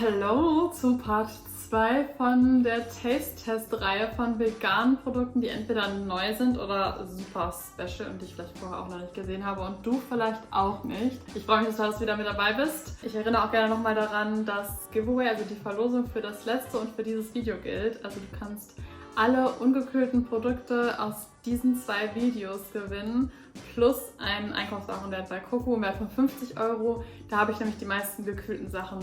Hallo zu Part 2 von der Taste-Test-Reihe von veganen Produkten, die entweder neu sind oder super special und die ich vielleicht vorher auch noch nicht gesehen habe und du vielleicht auch nicht. Ich freue mich, dass du wieder mit dabei bist. Ich erinnere auch gerne nochmal daran, dass Giveaway, also die Verlosung für das letzte und für dieses Video gilt. Also du kannst alle ungekühlten Produkte aus diesen 2 Videos gewinnen, plus einen Einkaufswarenwert bei Coco im Wert von 50 €. Da habe ich nämlich die meisten gekühlten Sachen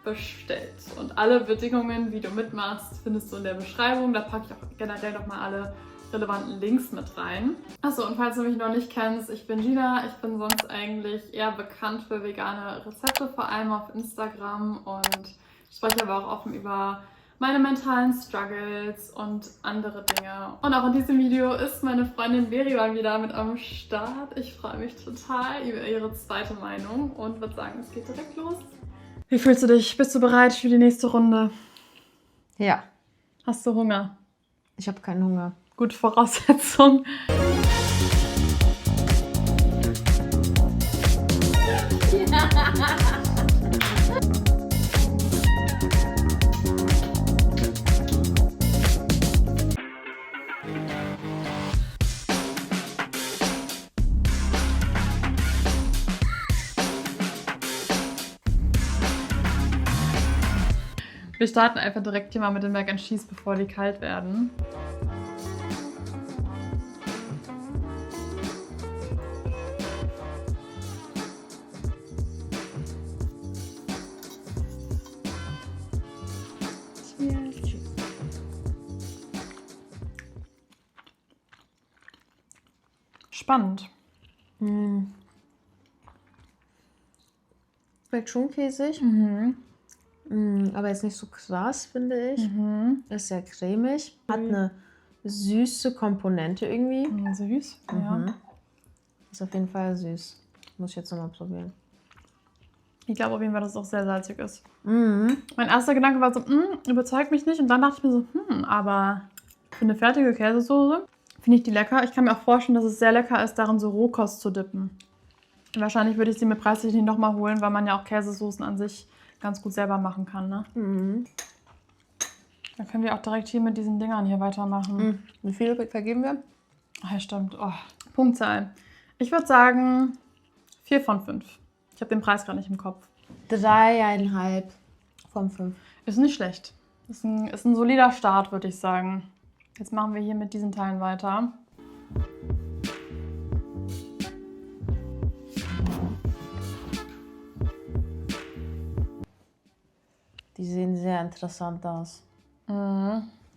bestellt. Und alle Bedingungen, wie du mitmachst, findest du in der Beschreibung. Da packe ich auch generell nochmal alle relevanten Links mit rein. Achso, und falls du mich noch nicht kennst, ich bin Gina. Ich bin sonst eigentlich eher bekannt für vegane Rezepte, vor allem auf Instagram, und spreche aber auch offen über meine mentalen Struggles und andere Dinge. Und auch in diesem Video ist meine Freundin Berivan wieder mit am Start. Ich freue mich total über ihre zweite Meinung und würde sagen, es geht direkt los. Wie fühlst du dich? Bist du bereit für die nächste Runde? Ja. Hast du Hunger? Ich habe keinen Hunger. Gute Voraussetzung. Wir starten einfach direkt hier mal mit dem Mac and Cheese, bevor die kalt werden. Spannend. Schmeckt schon käsig. Aber jetzt nicht so krass, finde ich. Ist sehr cremig. Hat eine süße Komponente irgendwie. Süß, ja. Ist auf jeden Fall süß. Muss ich jetzt nochmal probieren. Ich glaube auf jeden Fall, dass es auch sehr salzig ist. Mein erster Gedanke war so, überzeugt mich nicht. Und dann dachte ich mir so, aber für eine fertige Käsesoße finde ich die lecker. Ich kann mir auch vorstellen, dass es sehr lecker ist, darin so Rohkost zu dippen. Wahrscheinlich würde ich sie mir preislich nicht nochmal holen, weil man ja auch Käsesoßen an sich ganz gut selber machen kann, ne? Dann können wir auch direkt hier mit diesen Dingern hier weitermachen. Wie viele vergeben wir? Ach ja, stimmt. Oh. Punktzahl. Ich würde sagen 4 von 5. Ich habe den Preis gerade nicht im Kopf. 3,5 von 5. Ist nicht schlecht. Ist ein solider Start, würde ich sagen. Jetzt machen wir hier mit diesen Teilen weiter. Die sehen sehr interessant aus.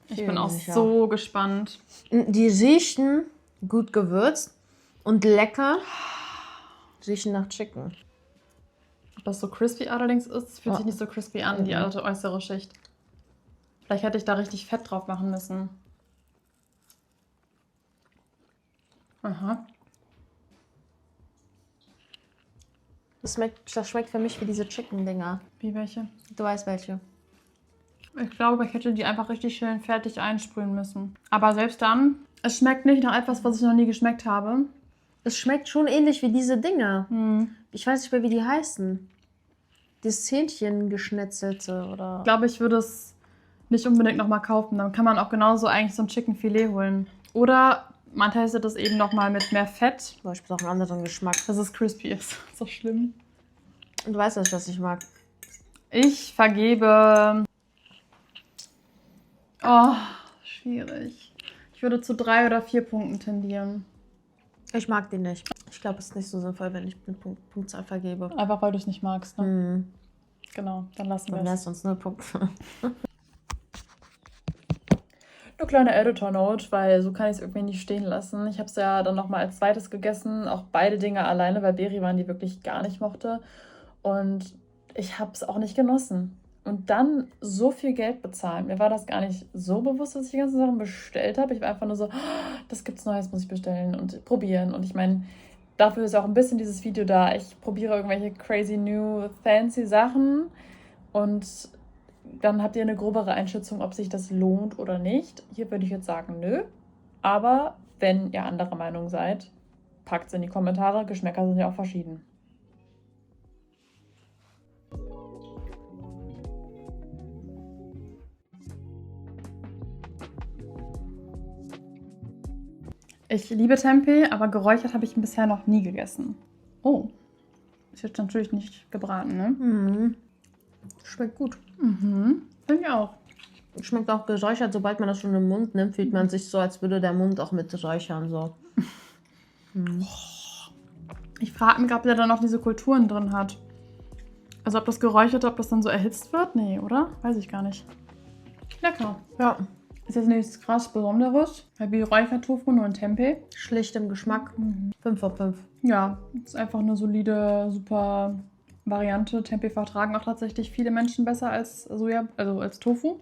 Ich bin auch so gespannt. Die riechen gut gewürzt und lecker. Riechen nach Chicken. Ob das so crispy allerdings ist, fühlt sich nicht so crispy an, die äußere Schicht. Vielleicht hätte ich da richtig Fett drauf machen müssen. Aha. Das schmeckt für mich wie diese Chicken-Dinger. Wie welche? Du weißt welche. Ich glaube, ich hätte die einfach richtig schön fertig einsprühen müssen. Aber selbst dann, es schmeckt nicht nach etwas, was ich noch nie geschmeckt habe. Es schmeckt schon ähnlich wie diese Dinger. Ich weiß nicht mehr, wie die heißen. Das Hähnchen geschnetzelte oder... Ich glaube, ich würde es nicht unbedingt nochmal kaufen. Dann kann man auch genauso eigentlich so ein Chicken Filet holen. Oder man testet das eben nochmal mit mehr Fett. Zum Beispiel auch einen anderen Geschmack. Dass es crispy ist. So schlimm. Und du weißt nicht, was ich mag. Ich vergebe... Oh, schwierig. Ich würde zu 3 oder 4 Punkten tendieren. Ich mag die nicht. Ich glaube, es ist nicht so sinnvoll, wenn ich eine Punktzahl vergebe. Einfach weil du es nicht magst, ne? Genau, dann lassen wir Dann wäre es. es uns 0 Punkte. Eine kleine Editor-Note, weil so kann ich es irgendwie nicht stehen lassen. Ich habe es ja dann nochmal als zweites gegessen, auch beide Dinge alleine, weil Berivan die wirklich gar nicht mochte. Und ich habe es auch nicht genossen. Und dann so viel Geld bezahlen. Mir war das gar nicht so bewusst, dass ich die ganzen Sachen bestellt habe. Ich war einfach nur so, das gibt's Neues, muss ich bestellen und probieren. Und ich meine, dafür ist auch ein bisschen dieses Video da. Ich probiere irgendwelche crazy new fancy Sachen und dann habt ihr eine grobere Einschätzung, ob sich das lohnt oder nicht. Hier würde ich jetzt sagen, nö. Aber wenn ihr anderer Meinung seid, packt es in die Kommentare. Geschmäcker sind ja auch verschieden. Ich liebe Tempeh, aber geräuchert habe ich ihn bisher noch nie gegessen. Oh, ist jetzt natürlich nicht gebraten, ne? Mhm. Schmeckt gut. Mhm, finde ich auch. Schmeckt auch geräuchert. Sobald man das schon im Mund nimmt, fühlt man sich so, als würde der Mund auch mit räuchern. So. Ich frage mich, ob der dann noch diese Kulturen drin hat. Also ob das Geräucherte, ob das dann so erhitzt wird? Nee, oder? Weiß ich gar nicht. Lecker. Ja, Ist jetzt nichts krass Besonderes. Wie Räuchertofu, nur ein Tempeh. schlicht im Geschmack. 5 von 5. Ja, ist einfach eine solide, super Variante. Tempeh vertragen auch tatsächlich viele Menschen besser als Soja, also als Tofu.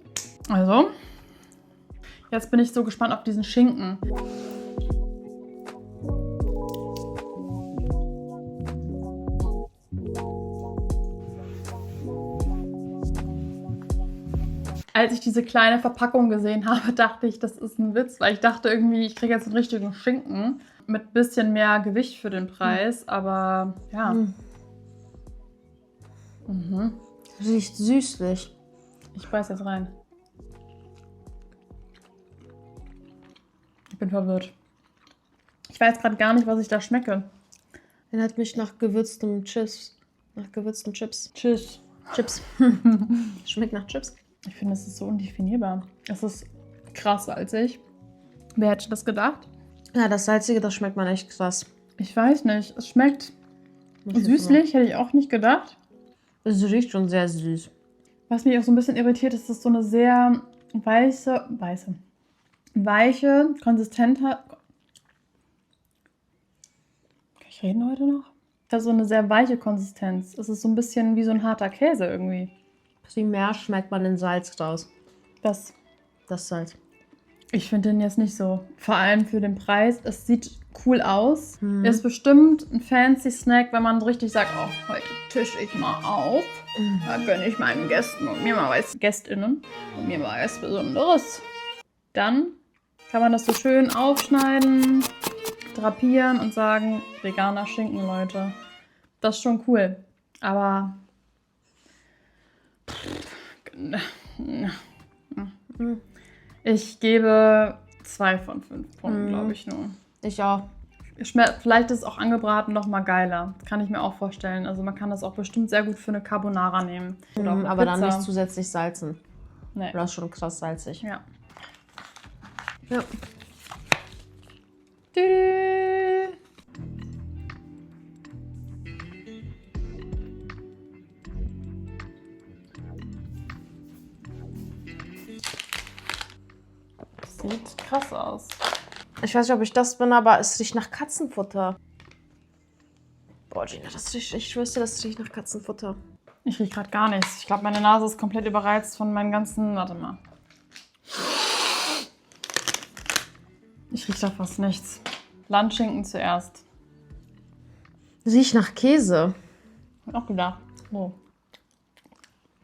Also, jetzt bin ich so gespannt auf diesen Schinken. Als ich diese kleine Verpackung gesehen habe, dachte ich, das ist ein Witz, weil ich dachte irgendwie, ich kriege jetzt einen richtigen Schinken mit ein bisschen mehr Gewicht für den Preis, aber ja. Mhm. Riecht süßlich. Ich beiß jetzt rein. Ich bin verwirrt. Ich weiß gerade gar nicht, was ich da schmecke. Erinnert mich nach gewürztem Chips. Nach gewürzten Chips. Tschüss. Chips. Schmeckt nach Chips. Ich finde, es ist so undefinierbar. Es ist krass salzig. Wer hätte das gedacht? Ja, das Salzige, das schmeckt man echt krass. Ich weiß nicht. Es schmeckt süßlich, hätte ich auch nicht gedacht. Es riecht schon sehr süß. Was mich auch so ein bisschen irritiert, ist, dass es so eine sehr weiche Konsistenz hat. Kann ich reden heute noch? Das ist so eine sehr weiche Konsistenz. Es ist so ein bisschen wie so ein harter Käse irgendwie. Primär schmeckt man den Salz raus. Das Salz. Ich finde den jetzt nicht so. Vor allem für den Preis. Es sieht cool aus. Ist bestimmt ein fancy Snack, wenn man so richtig sagt, oh, heute tische ich mal auf. Da gönne ich meinen Gästen und mir mal Gästinnen und mir mal was Besonderes. Dann kann man das so schön aufschneiden, drapieren und sagen, veganer Schinken, Leute. Das ist schon cool. Aber ich gebe 2 von 5 Punkten, glaube ich nur. Ich auch. Vielleicht ist es auch angebraten noch mal geiler. Kann ich mir auch vorstellen. Also man kann das auch bestimmt sehr gut für eine Carbonara nehmen. Oder auf Aber Pizza. dann nicht zusätzlich salzen. Nee. Das ist schon krass salzig. Ja. Ja. Tüdü. Sieht krass aus. Ich weiß nicht, ob ich das bin, aber es riecht nach Katzenfutter. Boah, Gina, ich schwör's dir, das riecht nach Katzenfutter. Ich rieche gerade gar nichts. Ich glaube, meine Nase ist komplett überreizt von meinen ganzen... Warte mal. Ich rieche da fast nichts. Landschinken zuerst. Riecht nach Käse. Hab auch gedacht. Oh.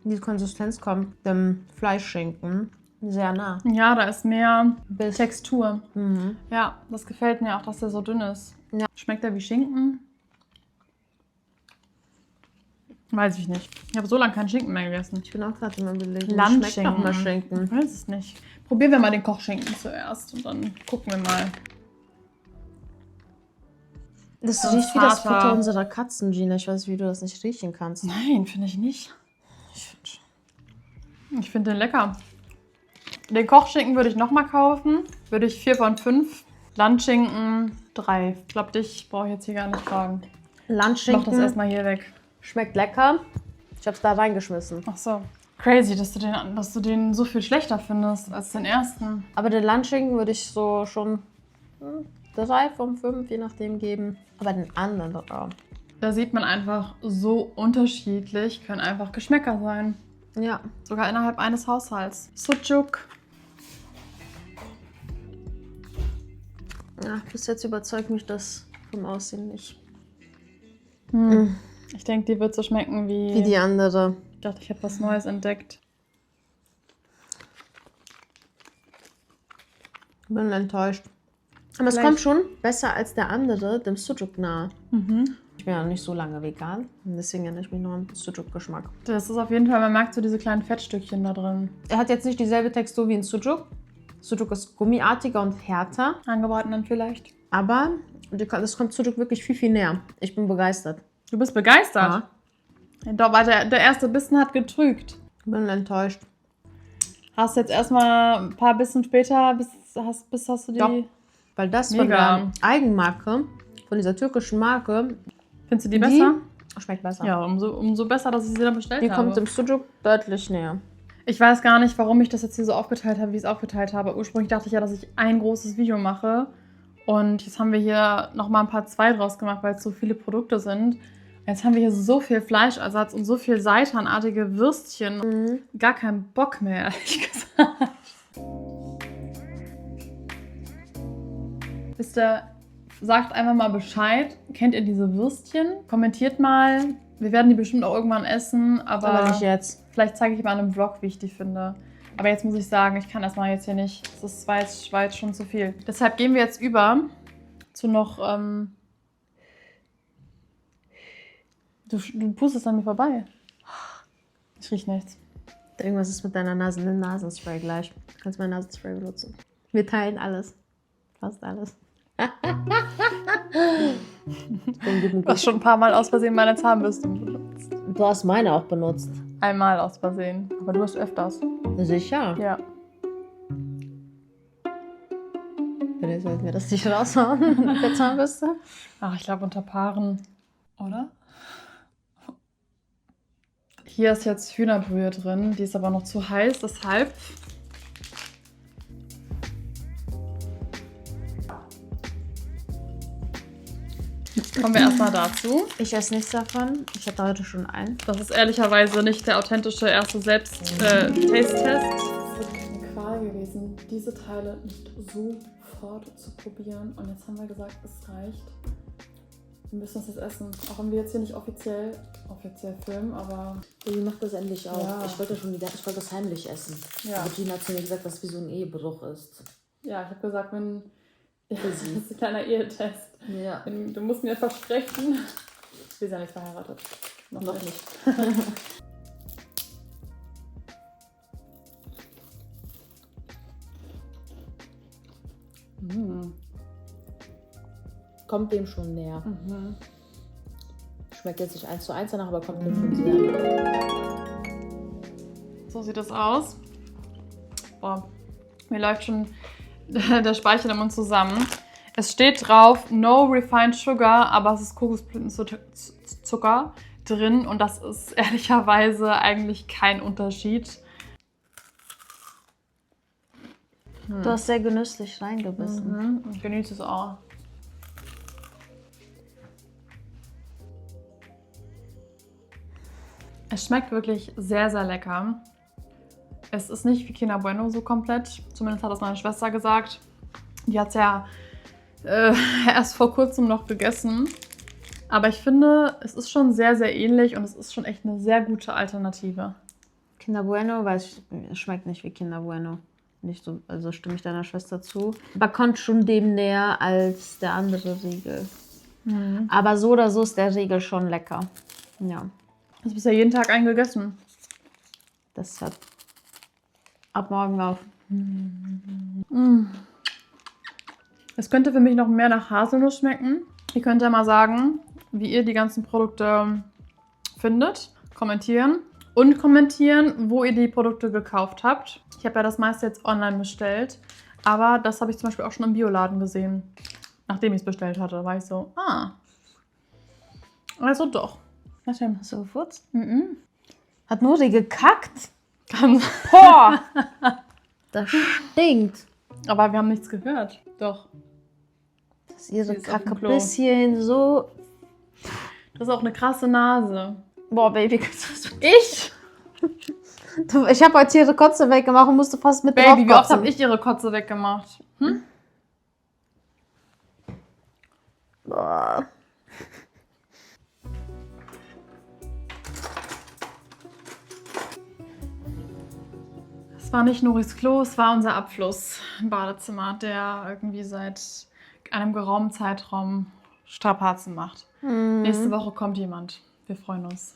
Die Konsistenz kommt dem Fleischschinken sehr nah. Ja, da ist mehr Biss. Textur. Mhm. Ja, das gefällt mir auch, dass der so dünn ist. Ja. Schmeckt der wie Schinken? Weiß ich nicht. Ich habe so lange keinen Schinken mehr gegessen. Ich bin auch gerade immer belegen. Landschinken. Schmeckt noch mal Ich Schinken. weiß es nicht. Probieren wir mal den Kochschinken zuerst und dann gucken wir mal. Das Das riecht wie das Vater. Futter unserer Katzen, Gina. Ich weiß, wie du das nicht riechen kannst. Nein, finde ich nicht. Ich find schon. Ich finde den lecker. Den Kochschinken würde ich nochmal kaufen. Würde ich 4 von 5. Landschinken 3. Ich glaube, dich brauche ich jetzt hier gar nicht fragen. Ich mach das Landschinken erstmal hier weg. schmeckt lecker. Ich hab's da reingeschmissen. Ach so. Crazy, dass du den so viel schlechter findest als den ersten. Aber den Landschinken würde ich so schon 3 von 5, je nachdem, geben. Aber den anderen, Da sieht man einfach, so unterschiedlich können einfach Geschmäcker sein. ja. Sogar innerhalb eines Haushalts. Sucuk. Ja, bis jetzt überzeugt mich das vom Aussehen nicht. Ich denke, die wird so schmecken wie... Wie die andere. Ich dachte, ich habe was Neues entdeckt. Bin enttäuscht. Aber es Vielleicht- kommt schon besser als der andere, dem Sucuk nahe. Ich bin ja noch nicht so lange vegan. Und deswegen erinnere ich mich noch an den Sucuk-Geschmack. Das ist auf jeden Fall, man merkt so diese kleinen Fettstückchen da drin. Er hat jetzt nicht dieselbe Textur wie ein Sucuk. Sucuk ist gummiartiger und härter. Angebraten dann vielleicht. Aber das kommt zurück wirklich viel, viel näher. Ich bin begeistert. Du bist begeistert? Ja. Doch, weil der erste Bissen hat getrügt. Ich bin enttäuscht. Hast du jetzt erstmal ein paar Bissen später, hast du die... Doch. Weil das von der Eigenmarke, von dieser türkischen Marke... Findest du die besser? Schmeckt besser. Ja, umso besser, dass ich sie dann bestellt habe. Die kommt im Sucuk deutlich näher. Ich weiß gar nicht, warum ich das jetzt hier so aufgeteilt habe, wie ich es aufgeteilt habe. Ursprünglich dachte ich ja, dass ich ein großes Video mache. Und jetzt haben wir hier nochmal ein paar 2 draus gemacht, weil es so viele Produkte sind. Jetzt haben wir hier so viel Fleischersatz und so viel seitanartige Würstchen. Gar keinen Bock mehr, ehrlich gesagt. Wisst ihr, sagt einfach mal Bescheid. Kennt ihr diese Würstchen? Kommentiert mal. Wir werden die bestimmt auch irgendwann essen, aber nicht jetzt. Vielleicht zeige ich mal in einem Vlog, wie ich die finde. Aber jetzt muss ich sagen, ich kann das mal jetzt hier nicht. Das war jetzt schon zu viel. Deshalb gehen wir jetzt über zu noch... Du pustest an mir vorbei. Ich riech nichts. Irgendwas ist mit deiner Nase, ein Nasenspray gleich. Du kannst mein Nasenspray benutzen. Wir teilen alles. Fast alles. Du hast schon ein paar Mal aus Versehen meine Zahnbürste benutzt. Du hast meine auch benutzt. Einmal aus Versehen. Aber du hast öfters. Sicher? Ja. Vielleicht sollten wir das nicht raushauen mit der Zahnbürste. Ach, ich glaube unter Paaren. Oder? Hier ist jetzt Hühnerbrühe drin. Die ist aber noch zu heiß, deshalb... Kommen wir erstmal dazu. Ich esse nichts davon. Ich hatte heute schon einen. Das ist ehrlicherweise nicht der authentische erste Taste-Test. Es ist wirklich eine Qual gewesen, diese Teile nicht sofort zu probieren. Und jetzt haben wir gesagt, es reicht. Wir müssen es jetzt essen. Auch wenn wir jetzt hier nicht offiziell filmen, aber... Wie macht das endlich auch? Ja. Ich wollte das heimlich essen. Ja. Aber Gina hat zu mir gesagt, dass es wie so ein Ehebruch ist. Ja, ich habe gesagt, wenn... Das ist ein kleiner Ehetest. Ja. Du musst mir versprechen. Wir sind ja nicht verheiratet. Noch nicht. Kommt dem schon näher. Schmeckt jetzt nicht 1:1 danach, aber kommt dem schon sehr näher. So sieht das aus. Boah, mir läuft schon der Speichel im Mund zusammen. Es steht drauf, no refined sugar, aber es ist Kokosblütenzucker drin und das ist ehrlicherweise eigentlich kein Unterschied. Du hast sehr genüsslich reingebissen. Ich genieße es auch. Es schmeckt wirklich sehr, sehr lecker. Es ist nicht wie Kinder Bueno so komplett. Zumindest hat das meine Schwester gesagt. Die hat es ja erst vor kurzem noch gegessen. Aber ich finde, es ist schon sehr, sehr ähnlich und es ist schon echt eine sehr gute Alternative. Kinder Bueno, weil es schmeckt nicht wie Kinder Bueno. Nicht so, also stimme ich deiner Schwester zu. Aber kommt schon dem näher als der andere Riegel. Aber so oder so ist der Riegel schon lecker. Ja. Du hast bisher jeden Tag einen gegessen. Das hört ab morgen auf. Es könnte für mich noch mehr nach Haselnuss schmecken. Ihr könnt ja mal sagen, wie ihr die ganzen Produkte findet. Kommentieren. Und kommentieren, wo ihr die Produkte gekauft habt. Ich habe ja das meiste jetzt online bestellt. Aber das habe ich zum Beispiel auch schon im Bioladen gesehen. Nachdem ich es bestellt hatte, war ich so, also doch. Hast du gefurzt? Hat Nuri gekackt? Kann Boah! Das stinkt. Aber wir haben nichts gehört. Doch. Dass ihre Sie ist auf dem Kacke Klo. bis hierhin so... Das ist auch eine krasse Nase. Boah, Baby. Ich? Ich habe heute ihre Kotze weggemacht und musste fast mit drauf Baby, wie oft kotzen. habe ich ihre Kotze weggemacht? Boah. Es war nicht Noris Klo, es war unser Abfluss im Badezimmer, der irgendwie seit einem geraumen Zeitraum Strapazen macht. Nächste Woche kommt jemand. Wir freuen uns.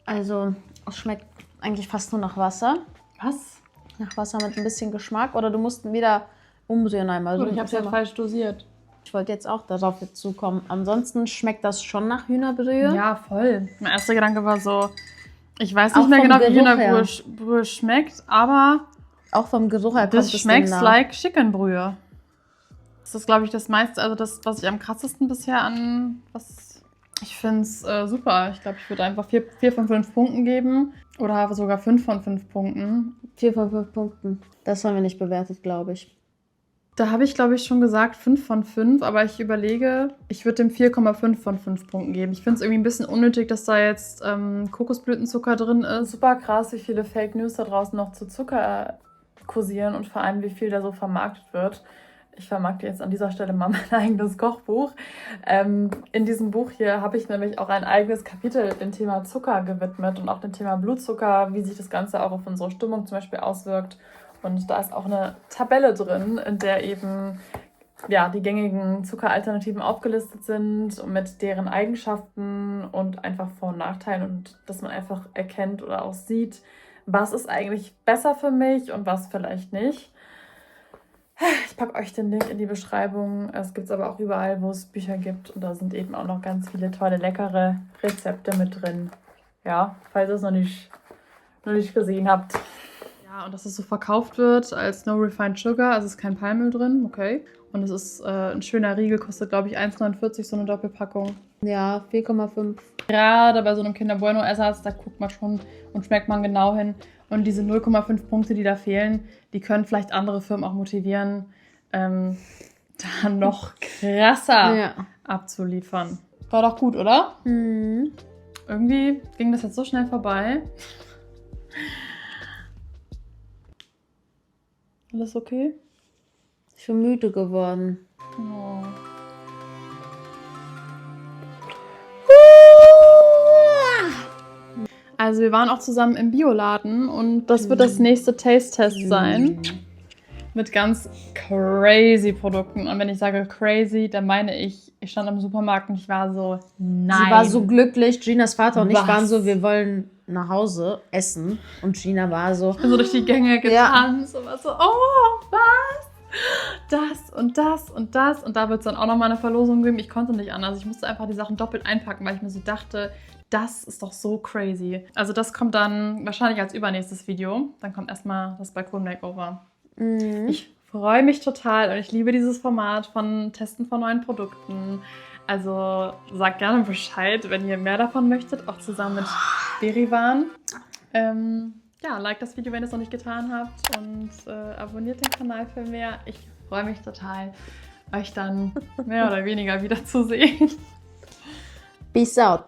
Also, es schmeckt eigentlich fast nur nach Wasser. Was? Nach Wasser mit ein bisschen Geschmack. Oder du musst wieder umrühren einmal. Gut, ich habe es ja falsch dosiert. Ich wollte jetzt auch darauf jetzt zukommen. Ansonsten schmeckt das schon nach Hühnerbrühe. Ja, voll. Mein erster Gedanke war so, ich weiß Auch nicht mehr vom genau, wie Geruch Hühnerbrühe schmeckt, aber Auch vom Geruch her kommt das es schmeckt dem nah. like Chickenbrühe. Das ist, glaube ich, das meiste, also das, was ich am krassesten bisher ich finde es super. Ich glaube, ich würde einfach 4 von 5 Punkten geben oder sogar 5 von 5 Punkten. 4 von 5 Punkten. Das haben wir nicht bewertet, glaube ich. Da habe ich, glaube ich, schon gesagt 5 von 5, aber ich überlege, ich würde dem 4,5 von 5 Punkten geben. Ich finde es irgendwie ein bisschen unnötig, dass da jetzt Kokosblütenzucker drin ist. Super krass, wie viele Fake News da draußen noch zu Zucker kursieren und vor allem, wie viel da so vermarktet wird. Ich vermarkte jetzt an dieser Stelle mal mein eigenes Kochbuch. In diesem Buch hier habe ich nämlich auch ein eigenes Kapitel dem Thema Zucker gewidmet und auch dem Thema Blutzucker, wie sich das Ganze auch auf unsere Stimmung zum Beispiel auswirkt. Und da ist auch eine Tabelle drin, in der eben die gängigen Zuckeralternativen aufgelistet sind und mit deren Eigenschaften und einfach Vor- und Nachteilen und dass man einfach erkennt oder auch sieht, was ist eigentlich besser für mich und was vielleicht nicht. Ich packe euch den Link in die Beschreibung. Es gibt es aber auch überall, wo es Bücher gibt. Und da sind eben auch noch ganz viele tolle, leckere Rezepte mit drin. Ja, falls ihr es noch nicht gesehen habt. Ja, und dass es so verkauft wird als No Refined Sugar. Also ist kein Palmöl drin, okay. Und es ist ein schöner Riegel, kostet glaube ich 1,49 so eine Doppelpackung. Ja, 4,5. Gerade bei so einem Kinder Bueno Ersatz, da guckt man schon und schmeckt man genau hin. Und diese 0,5 Punkte, die da fehlen, die können vielleicht andere Firmen auch motivieren, da noch krasser abzuliefern. War doch gut, oder? Mhm. Irgendwie ging das jetzt so schnell vorbei. Alles okay? Ich bin müde geworden. Oh. Also wir waren auch zusammen im Bioladen und das wird das nächste Taste-Test sein. Mit ganz crazy Produkten. Und wenn ich sage crazy, dann meine ich stand am Supermarkt und ich war so, nein. Sie war so glücklich. Ginas Vater und ich Was? waren so, wir wollen nach Hause essen. Und Gina war so, Ich bin so durch die Gänge getanzt und war so, oh, was? Das und das und das. Und da wird es dann auch nochmal eine Verlosung geben. Ich konnte nicht anders. Ich musste einfach die Sachen doppelt einpacken, weil ich mir so dachte, das ist doch so crazy. Also das kommt dann wahrscheinlich als übernächstes Video. Dann kommt erstmal das Balkon-Makeover. mhm. Ich freue mich total und ich liebe dieses Format von Testen von neuen Produkten. Also sagt gerne Bescheid, wenn ihr mehr davon möchtet, auch zusammen mit Berivan. Like das Video, wenn ihr es noch nicht getan habt und abonniert den Kanal für mehr. Ich freue mich total, euch dann mehr oder weniger wiederzusehen. Peace out.